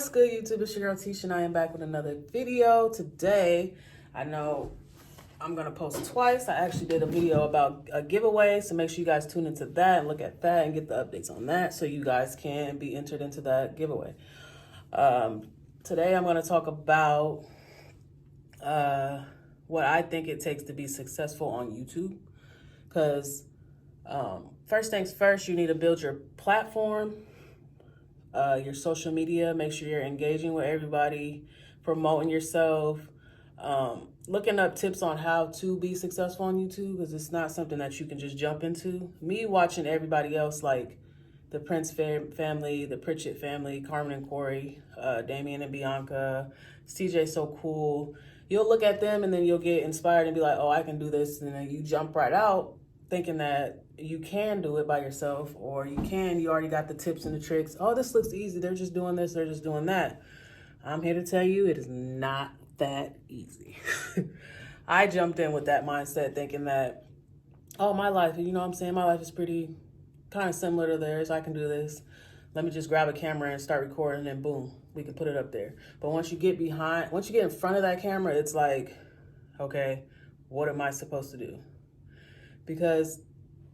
What's good, YouTube? It's your girl Teesh, and I am back with another video. Today, I know I'm going to post twice. I actually did a video about a giveaway, so make sure you guys tune into that and look at that and get the updates on that so you guys can be entered into that giveaway. Today, I'm going to talk about what I think it takes to be successful on YouTube. Because first things first, you need to build your platform. Your social media, make sure you're engaging with everybody, promoting yourself, looking up tips on how to be successful on YouTube, because it's not something that you can just jump into. Me watching everybody else, like the Prince family, the Pritchett family, Carmen and Corey, Damien and Bianca, CJ So Cool, you'll look at them and then you'll get inspired and be like, oh, I can do this, and then you jump right out thinking that you can do it by yourself, or you already got the tips and the tricks. Oh, this looks easy. They're just doing this. They're just doing that. I'm here to tell you it is not that easy. I jumped in with that mindset thinking that, oh, my life, you know what I'm saying? My life is pretty kind of similar to theirs. I can do this. Let me just grab a camera and start recording, and boom, we can put it up there. But once you get in front of that camera, it's like, okay, what am I supposed to do? Because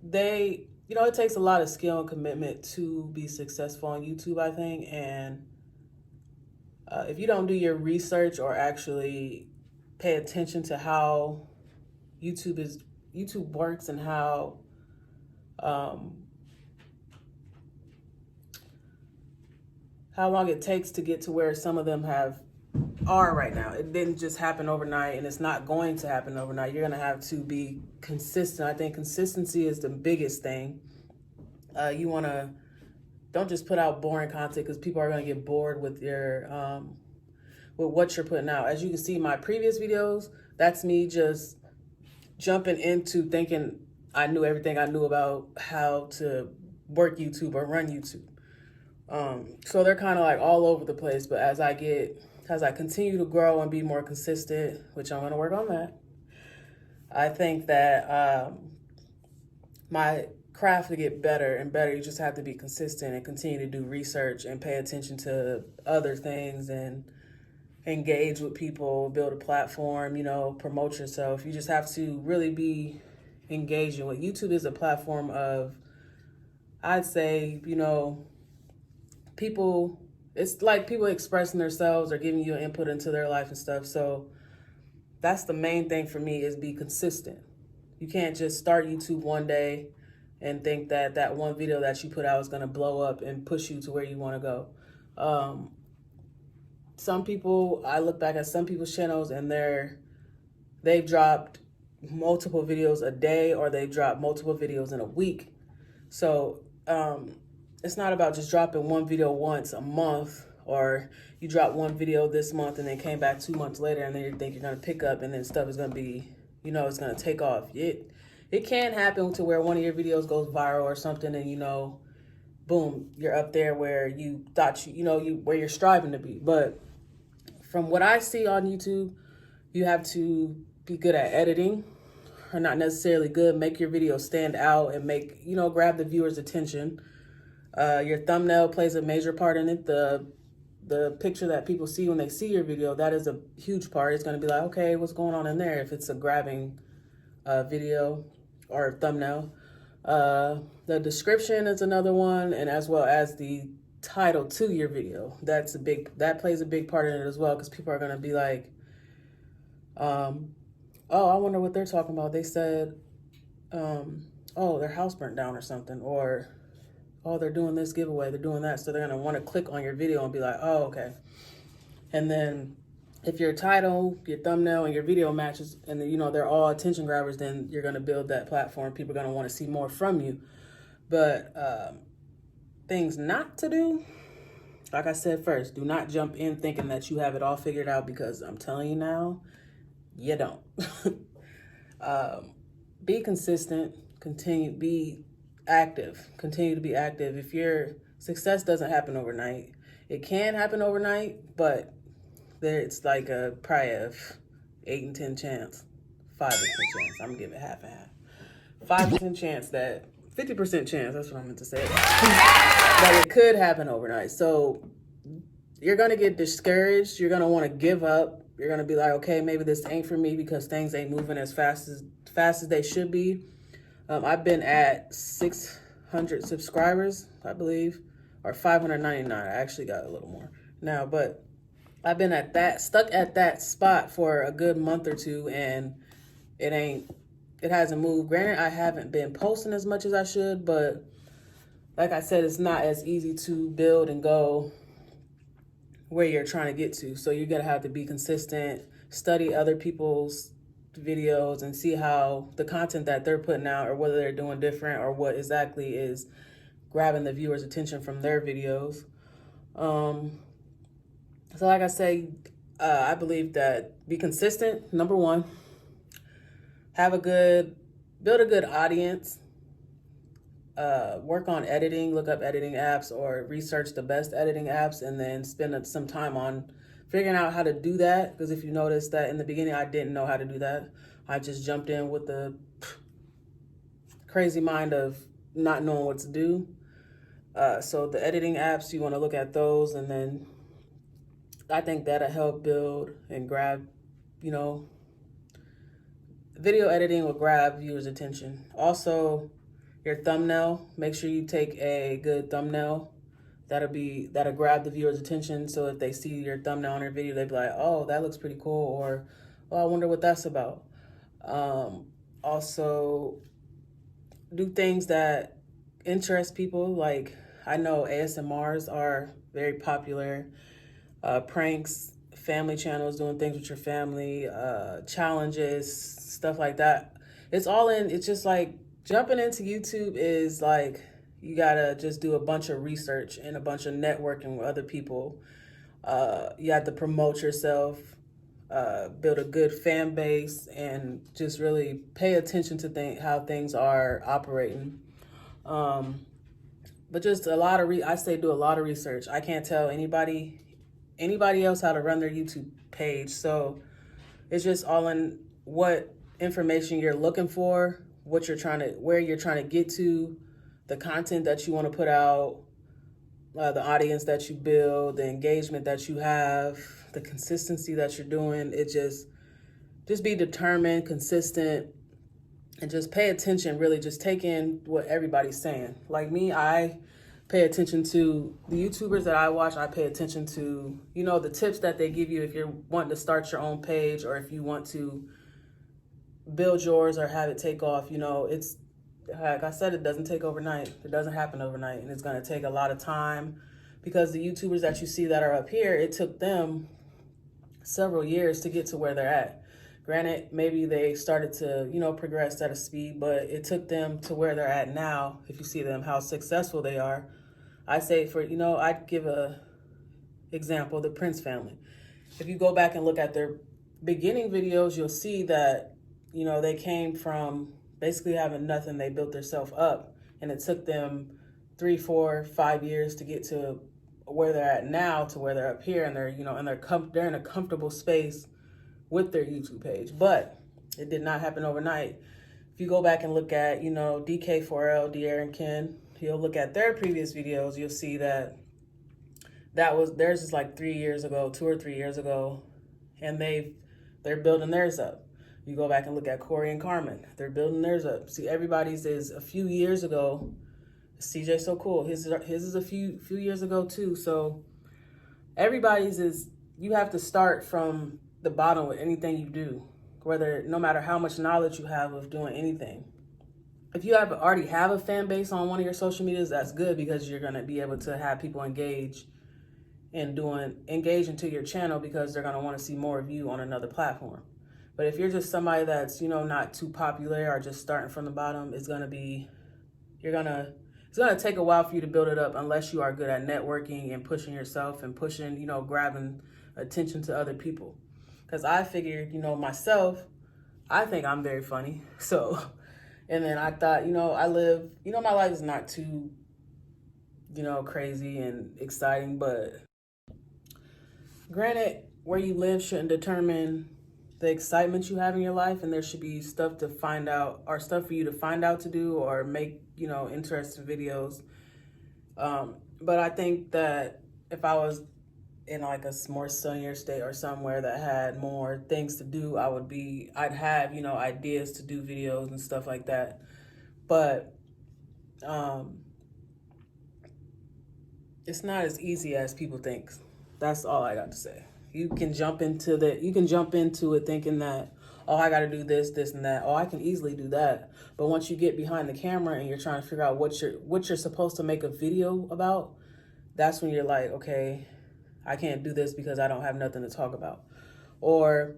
it takes a lot of skill and commitment to be successful on YouTube, I think. And if you don't do your research or actually pay attention to how YouTube works and how long it takes to get to where some of them are right now. It didn't just happen overnight, and it's not going to happen overnight. You're going to have to be consistent. I think consistency is the biggest thing. You want to, don't just put out boring content, because people are going to get bored with with what you're putting out. As you can see, my previous videos, that's me just jumping into thinking I knew everything I knew about how to work YouTube or run YouTube. So they're kind of like all over the place, but as I continue to grow and be more consistent, which I'm going to work on that, I think that my craft to get better and better. You just have to be consistent and continue to do research and pay attention to other things and engage with people, build a platform, promote yourself. You just have to really be engaging. What YouTube is a platform of, I'd say, people, it's like people expressing themselves or giving you an input into their life and stuff. So that's the main thing for me, is be consistent. You can't just start YouTube one day and think that that one video that you put out is going to blow up and push you to where you want to go. Some people, I look back at some people's channels and they've dropped multiple videos a day, or they've dropped multiple videos in a week. So it's not about just dropping one video once a month, or you drop one video this month and then came back 2 months later and then you think you're going to pick up and then stuff is going to be, it's going to take off. It can happen to where one of your videos goes viral or something, and boom, you're up there where you thought where you're striving to be. But from what I see on YouTube, you have to be good at editing, or not necessarily good. Make your video stand out and grab the viewer's attention. Your thumbnail plays a major part in it. The picture that people see when they see your video, that is a huge part. It's going to be like, okay, what's going on in there? If it's a grabbing video or thumbnail. The description is another one, and as well as the title to your video. That plays a big part in it as well, because people are going to be like, oh, I wonder what they're talking about. They said, oh, their house burnt down or something, or oh, they're doing this giveaway, they're doing that. So they're going to want to click on your video and be like, oh, okay. And then if your title, your thumbnail, and your video matches, and they're all attention grabbers, then you're going to build that platform. People are going to want to see more from you. But things not to do, like I said first, do not jump in thinking that you have it all figured out, because I'm telling you now, you don't. Be consistent, continue to be active. If your success doesn't happen overnight, it can happen overnight, but it's like probably a 8 in 10 chance, 5 in 10 chance. I'm gonna give it half and half. 5 to 10 chance that 50% chance, that's what I meant to say, that it could happen overnight. So you're going to get discouraged. You're going to want to give up. You're going to be like, okay, maybe this ain't for me because things ain't moving as fast as they should be. I've been at 600 subscribers, I believe, or 599. I actually got a little more now, but I've been stuck at that spot for a good month or two, and it hasn't moved. Granted, I haven't been posting as much as I should, but like I said, it's not as easy to build and go where you're trying to get to. So you're going to have to be consistent, study other people's videos and see how the content that they're putting out or whether they're doing different or what exactly is grabbing the viewer's attention from their videos. So like I say, I believe that be consistent, number one, build a good audience, work on editing, look up editing apps or research the best editing apps, and then spend some time on figuring out how to do that. Because if you notice that in the beginning, I didn't know how to do that. I just jumped in with the crazy mind of not knowing what to do. So the editing apps, you want to look at those, and then I think that'll help build and grab, video editing will grab viewers' attention. Also, your thumbnail, make sure you take a good thumbnail. That'll grab the viewer's attention. So if they see your thumbnail on your video, they'll be like, oh, that looks pretty cool, or oh, I wonder what that's about. Also, do things that interest people. Like, I know ASMRs are very popular. Pranks, family channels, doing things with your family, challenges, stuff like that. It's just like jumping into YouTube is like, you gotta just do a bunch of research and a bunch of networking with other people. You have to promote yourself, build a good fan base, and just really pay attention to how things are operating. But just I say do a lot of research. I can't tell anybody else how to run their YouTube page. So it's just all in what information you're looking for, where you're trying to get to, the content that you want to put out, the audience that you build, the engagement that you have, the consistency that you're doing. It just be determined, consistent, and just pay attention, really just take in what everybody's saying. Like me, I pay attention to the YouTubers that I watch. I pay attention to, the tips that they give you if you're wanting to start your own page or if you want to build yours or have it take off. It's, like I said, it doesn't take overnight. It doesn't happen overnight, and it's going to take a lot of time, because the YouTubers that you see that are up here, it took them several years to get to where they're at. Granted, maybe they started to, progress at a speed, but it took them to where they're at now. If you see them, how successful they are. I say I'd give a example, the Prince family. If you go back and look at their beginning videos, you'll see that, they came from basically having nothing. They built themselves up, and it took them 3, 4, 5 years to get to where they're at now, to where they're up here, and they're, they're in a comfortable space with their YouTube page. But it did not happen overnight. If you go back and look at, DK4L, De'Aaron Ken, you'll look at their previous videos, you'll see that theirs is like 3 years ago, 2 or 3 years ago, and they're building theirs up. You go back and look at Corey and Carmen, they're building theirs up. See, everybody's is a few years ago. CJ So Cool, his is a few years ago too. So everybody's is, you have to start from the bottom with anything you do, no matter how much knowledge you have of doing anything. If you already have a fan base on one of your social medias, that's good, because you're going to be able to have people engage into your channel, because they're going to want to see more of you on another platform. But if you're just somebody that's, not too popular or just starting from the bottom, it's going to take a while for you to build it up, unless you are good at networking and pushing yourself and grabbing attention to other people. Because I figured, myself, I think I'm very funny. So, and then I thought, my life is not too, crazy and exciting, but granted, where you live shouldn't determine the excitement you have in your life, and there should be stuff to find out, or stuff for you to find out to do, or make, interesting videos. But I think that if I was in like a more sunnier state or somewhere that had more things to do, I'd have, you know, ideas to do videos and stuff like that. But it's not as easy as people think. That's all I got to say. You can jump into it thinking that, oh, I got to do this, this, and that. Oh, I can easily do that. But once you get behind the camera and you're trying to figure out what you're supposed to make a video about, that's when you're like, okay, I can't do this because I don't have nothing to talk about. Or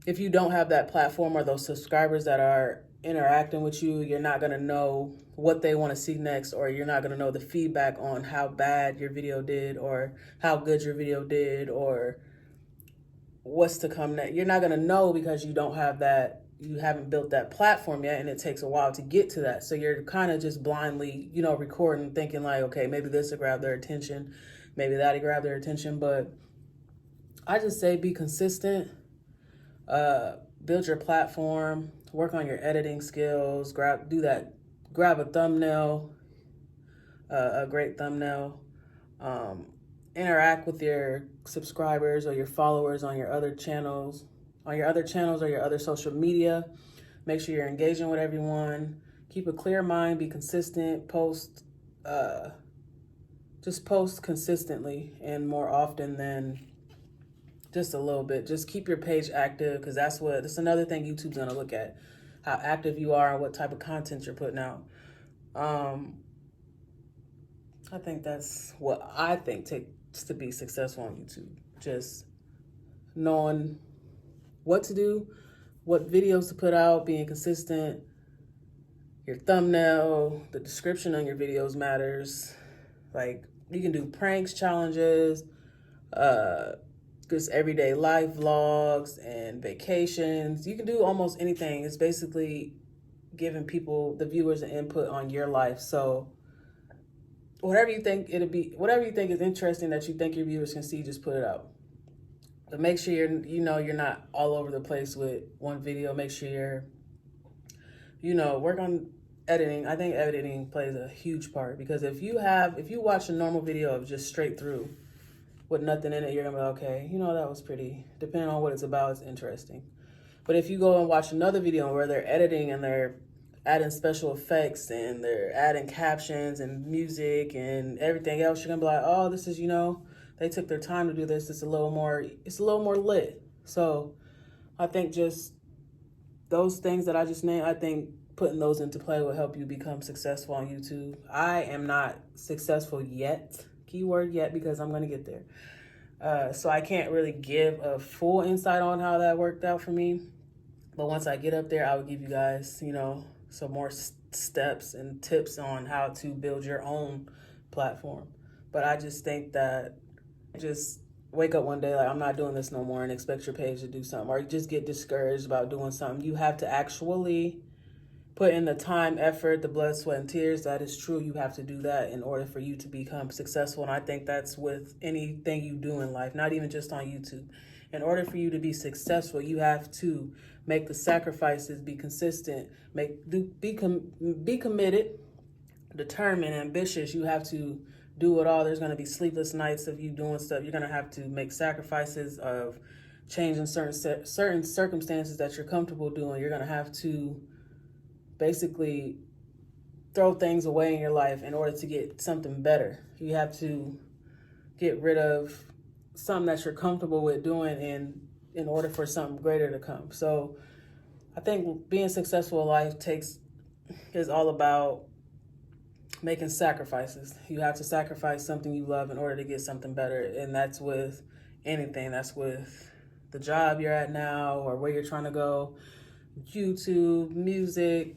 if you don't have that platform or those subscribers that are interacting with you, you're not going to know what they want to see next, or you're not going to know the feedback on how bad your video did or how good your video did or what's to come next. You're not going to know because you don't have that, you haven't built that platform yet, and it takes a while to get to that. So you're kind of just blindly, you know, recording, thinking like, okay, maybe this will grab their attention, maybe that'll grab their attention. But I just say be consistent, build your platform, work on your editing skills, grab a thumbnail, a great thumbnail, interact with your subscribers or your followers on your other channels, or your other social media. Make sure you're engaging with everyone. Keep a clear mind, be consistent, just post consistently and more often than just a little bit. Just keep your page active, because that's another thing YouTube's gonna look at, how active you are and what type of content you're putting out. I think that's what I think takes to be successful on YouTube. Just knowing what to do, what videos to put out, being consistent. Your thumbnail, the description on your videos matters. Like, you can do pranks, challenges, just everyday life vlogs and vacations. You can do almost anything. It's basically giving people, the viewers, an input on your life. So whatever you think is interesting that you think your viewers can see, just put it out. But make sure you're not all over the place with one video. Make sure work on editing. I think editing plays a huge part, because if you watch a normal video of just straight through with nothing in it, you're gonna be like, okay, that was pretty, depending on what it's about, it's interesting. But if you go and watch another video where they're editing and they're adding special effects and they're adding captions and music and everything else, you're gonna be like, oh, this is, they took their time to do this. It's a little more lit. So I think just those things that I just named, I think putting those into play will help you become successful on YouTube. I am not successful yet, keyword yet, because I'm gonna get there. So I can't really give a full insight on how that worked out for me. But once I get up there, I will give you guys, some more steps and tips on how to build your own platform. But I just think that just wake up one day like, I'm not doing this no more, and expect your page to do something, or just get discouraged about doing something. You have to actually put in the time, effort, the blood, sweat, and tears. That is true. You have to do that in order for you to become successful. And I think that's with anything you do in life, not even just on YouTube. In order for you to be successful, you have to make the sacrifices, be consistent, be committed, determined, ambitious. You have to do it all. There's going to be sleepless nights of you doing stuff. You're going to have to make sacrifices of changing certain circumstances that you're comfortable doing. You're going to have to basically throw things away in your life in order to get something better. You have to get rid of something that you're comfortable with doing in order for something greater to come. So I think being successful in life is all about making sacrifices. You have to sacrifice something you love in order to get something better. And that's with anything. That's with the job you're at now, or where you're trying to go, YouTube, music,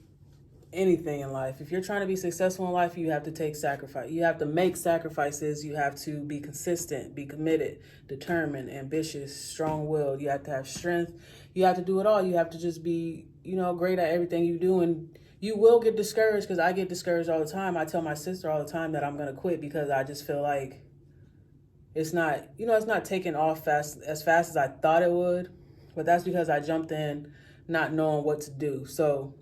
anything in life. If you're trying to be successful in life, you have to take sacrifice. You have to make sacrifices. You have to be consistent, be committed, determined, ambitious, strong-willed. You have to have strength. You have to do it all. You have to just be, great at everything you do. And you will get discouraged, because I get discouraged all the time. I tell my sister all the time that I'm going to quit, because I just feel like it's not taking off as fast as I thought it would. But that's because I jumped in not knowing what to do. So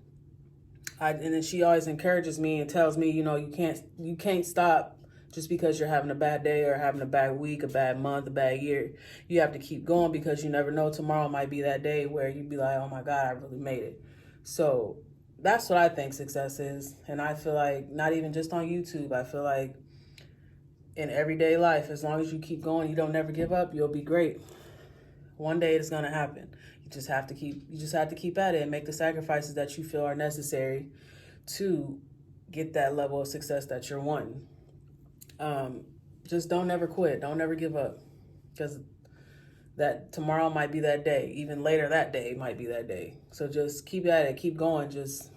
and then she always encourages me and tells me, you can't stop Just because you're having a bad day or having a bad week, a bad month, a bad year, you have to keep going, because you never know, tomorrow might be that day where you'd be like, oh my God, I really made it. So that's what I think success is. And I feel like not even just on YouTube, I feel like in everyday life, as long as you keep going, you don't never give up, you'll be great. One day it's gonna happen. You just have to keep at it and make the sacrifices that you feel are necessary to get that level of success that you're wanting. Just don't ever quit. Don't ever give up, because that tomorrow might be that day. Even later that day might be that day. So just keep at it. Keep going. Just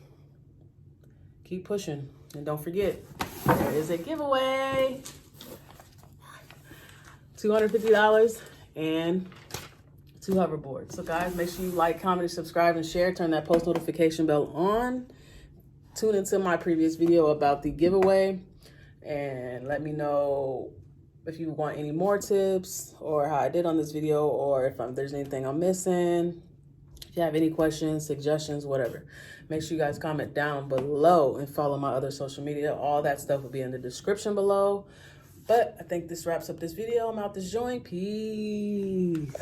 keep pushing. And don't forget, there is a giveaway. $250 and 2 hoverboards. So guys, make sure you like, comment, subscribe, and share. Turn that post notification bell on. Tune into my previous video about the giveaway. And let me know if you want any more tips, or how I did on this video, or if there's anything I'm missing. If you have any questions, suggestions, whatever, make sure you guys comment down below and follow my other social media. All that stuff will be in the description below. But I think this wraps up this video. I'm out this joint. Peace.